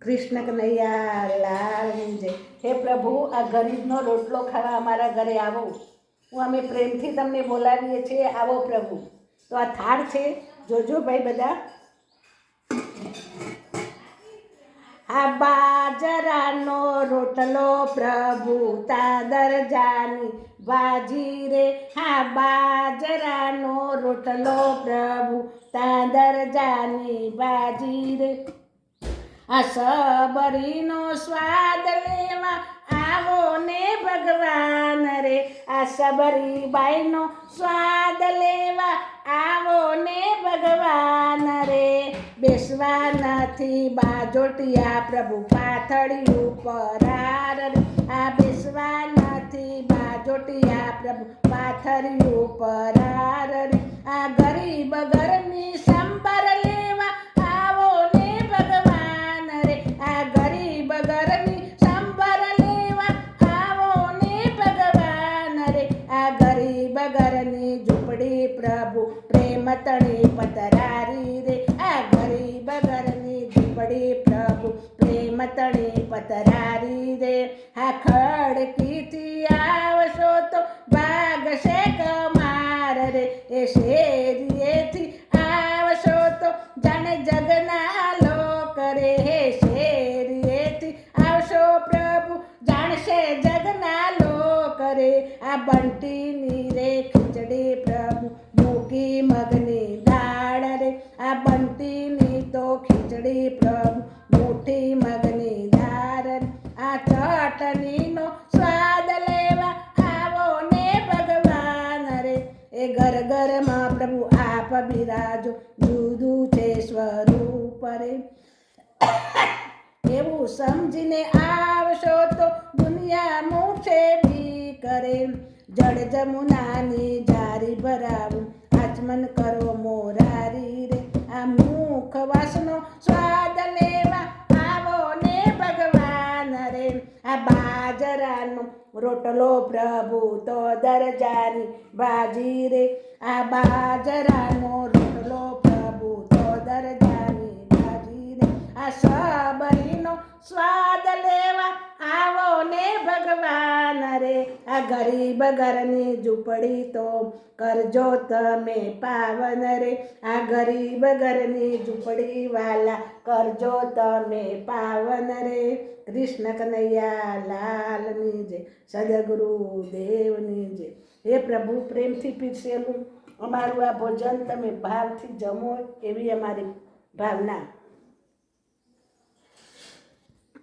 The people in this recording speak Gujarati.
કૃષ્ણ કનૈયા લાલની જય. હે પ્રભુ, આ ગરીબનો રોટલો ખાવા અમારા ઘરે આવો. અમે પ્રેમથી તમને બોલાવીએ છીએ, આવો પ્રભુ. તો આ થાળ છે, જોજો ભાઈ બધા. આ બાજરાનો રોટલો પ્રભુ તાદર જાની ભાજી રે. હા, બાજરાનો રોટલો પ્રભુ તાદર જાની ભાજી રે. આ સબરીનો સ્વાદ લેવા આવો ને ભગવાન રે. આ સબરી બાઈનો સ્વાદ લેવા આવો ને ભગવાન રે. બેસવા નથી બાજોટિયા પ્રભુ પાથળી ઉપર રે. આ બેસવા નથી બાજોટિયા પ્રભુ પાથળી ઉપર રે. આ ગરીબ ઘરની સંભાર લેવા આવો ને ભગવાન રે. આ ગરીબ ઘરની સંભાર લેવા આવો ને ભગવાન રે. આ ગરીબ ઘરની ઝૂંપડી પ્રભુ પ્રેમ તણી પતરારી રે. આ ગરીબ ઘરની ઝૂંપડી પ્રભુ પ્રેમ તણી પતરારી રે. આ ખડકીથી આવશો તો ભાગશે કમાર રે. એ શેરીએથી આવશો તો જાણે જગના લોક રે. હે શેરીએથી આવશો પ્રભુ જાણશે જગના લોક રે. આ બંટીની રે ખીચડી પ્રભુ મૂકી મગની દાળ રે. આ બંટીની તો ખીચડી પ્રભુ મૂઠી મગની દાળ રે. આ ચટણીનો સ્વાદ લેવા આવો ને ભગવાન રે. એ ઘર ઘરમાં પ્રભુ આપ બિરાજો જુદું છે સ્વરૂપ રે. એવું સમજીને આવશો તો દુનિયા મૂકશે બી કરે. જળ જમુનાની જારી ભરાવું આચમન કરો મોરારી રે. આ મુખ વાસનો સ્વાદ લેવા આવો ને ભગવાન રે. આ બાજરાનો રોટલો પ્રભુ તો દરજાની ભાજી રે. આ બાજરાનો રોટલો પ્રભુ તો દરજાની ભાજી રે. આ સબરીનો સ્વાદ લેવા આવો ને ભગવાન રે. આ ગરીબ ઘરની ઝૂંપડી તો કરજો તમે પાવન રે. આ ગરીબ ઘરની ઝૂંપડી વાલા કરજો તમે પાવન રે. કૃષ્ણ કનૈયા લાલની જય. સદગુરુ દેવની જય. હે પ્રભુ, પ્રેમથી પીરસેલું અમારું આ ભોજન તમે ભાવથી જમો એવી અમારી ભાવના.